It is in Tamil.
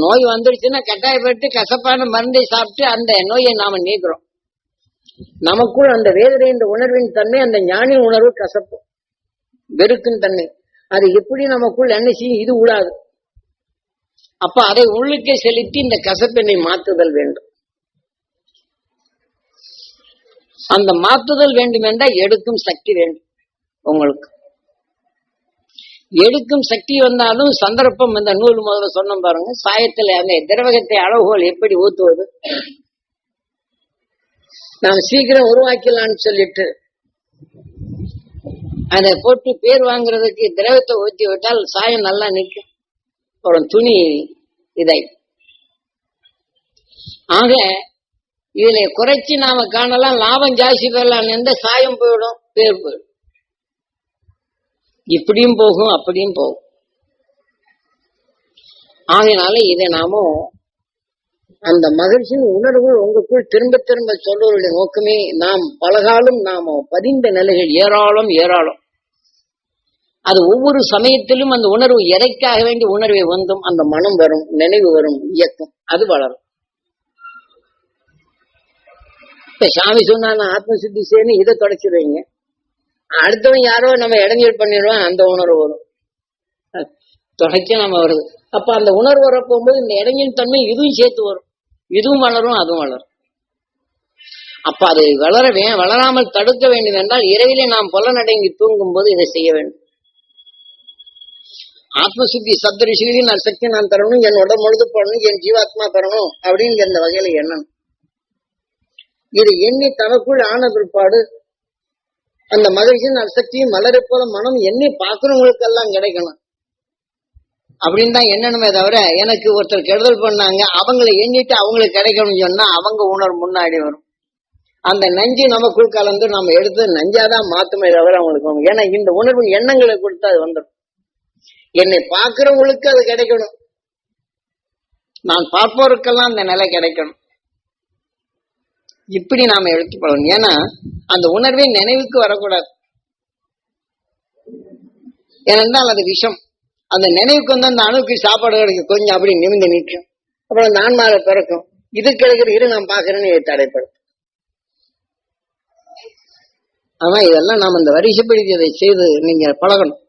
நோய் வந்துடுச்சுன்னா கட்டாயப்பட்டு கசப்பான மருந்தை சாப்பிட்டு அந்த நோயை நாம நீக்கிறோம். நமக்குள் அந்த வேதனை இந்த உணர்வின் தன்மை, அந்த ஞானி உணர்வு கசப்பு வெறுக்கும் தன்மை, அது எப்படி நமக்குள் என்ன செய்யும்? இது கூடாது. அப்ப அதை உள்ளுக்கே செலுத்தி இந்த கசப்பினை மாற்றுதல் வேண்டும். அந்த மாற்றுதல் வேண்டும் என்றால் எடுக்கும் சக்தி வேண்டும். உங்களுக்கு எடுக்கும் சக்தி வந்தாலும் சந்தர்ப்பம், இந்த நூல் முதல்ல சொன்ன பாருங்க, சாயத்துல அந்த திரவகத்தை அளவுகோல் எப்படி ஊத்துவது, நாம் சீக்கிரம் உருவாக்கலான்னு சொல்லிட்டு அதை போட்டு பேர் வாங்குறதுக்கு திரவத்தை ஊற்றி விட்டால் சாயம் நல்லா நிற்கும். ஒரு துணி இதை ஆக இதுல குறைச்சி நாம காணலாம், லாபம் ஜாஸ்தி பெறலாம். எந்த சாயம் போயிடும், பேர் போயிடும். இப்படியும் போகும், அப்படியும் போகும். ஆகையினால இதை நாமும் அந்த மகிழ்ச்சியின் உணர்வு உங்களுக்குள் திரும்ப திரும்ப சொல்வதுடைய நோக்கமே, நாம் பலகாலம் நாம பதிந்த நிலைகள் ஏராளம் ஏராளம். அது ஒவ்வொரு சமயத்திலும் அந்த உணர்வு இறைக்காக வேண்டிய உணர்வை வந்தும் அந்த மனம் வரும், நினைவு வரும், இயக்கம் அது வளரும். இப்ப சாமி சொன்னா நான் ஆத்ம சித்தி செய்யணும், இதை தொடச்சிடுவீங்க. அடுத்தவன் யாரோ நம்ம இடைஞ்சல் பண்ணிடுவான், அந்த உணர்வு வரும், தொடக்க நம்ம வருது. அப்ப அந்த உணர்வு வர போகும்போது இந்த இடைஞ்சல் தன்மை இதுவும் சேர்த்து வரும், இதுவும் வளரும், அதுவும் வளரும். அப்ப அது வளராமல் தடுக்க வேண்டும் என்றால் இரவிலே நாம் புலனடங்கி தூங்கும் போது இதை செய்ய வேண்டும். ஆத்மசுத்தி சப்தரிஷிகளின் நான் சக்தி நான் தரணும், என் உடம்பு முழுது போடணும், என் ஜீவாத்மா தரணும் அப்படின்னு இந்த வகையில எண்ணணும். இது எண்ணி தனக்குள் ஆன பிற்பாடு அந்த மகிழ்ச்சியின் அசக்தியும் மலரை போல மனம் எண்ணி பார்க்கிறவங்களுக்கெல்லாம் கிடைக்கணும் அப்படின்னு தான் எண்ணணுமே தவிர, எனக்கு ஒருத்தர் கெடுதல் பண்ணாங்க அவங்களை எண்ணிட்டு அவங்களுக்கு கிடைக்கணும்னு சொன்னா அவங்க உணர்வு முன்னாடி வரும். அந்த நஞ்சு நமக்குள் கலந்து நம்ம எடுத்து நஞ்சாதான் மாத்துமே தவிர அவங்களுக்கு, ஏன்னா இந்த உணர்வு எண்ணங்களை கொடுத்து அது வந்துடும். என்னை பார்க்கிறவங்களுக்கு அது கிடைக்கணும், நான் பார்ப்போருக்கெல்லாம் அந்த நிலை கிடைக்கணும். இப்படி நாம எடுத்து பழகணும். ஏன்னா அந்த உணர்வே நினைவுக்கு வரக்கூடாது. ஏனென்றால் அது விஷம். அந்த நினைவுக்கு வந்து அந்த அணுக்கு சாப்பாடு கிடைக்கும், கொஞ்சம் அப்படி நிமிந்து நிற்கும், அப்புறம் அந்த ஆன்மாவை பிறக்கும். இது கிடைக்கிற இரு நான் பாக்குறேன்னு தடைப்படும். ஆனா இதெல்லாம் நாம் இந்த வரிசைப்படுத்தி அதை செய்து நீங்க பழகணும்.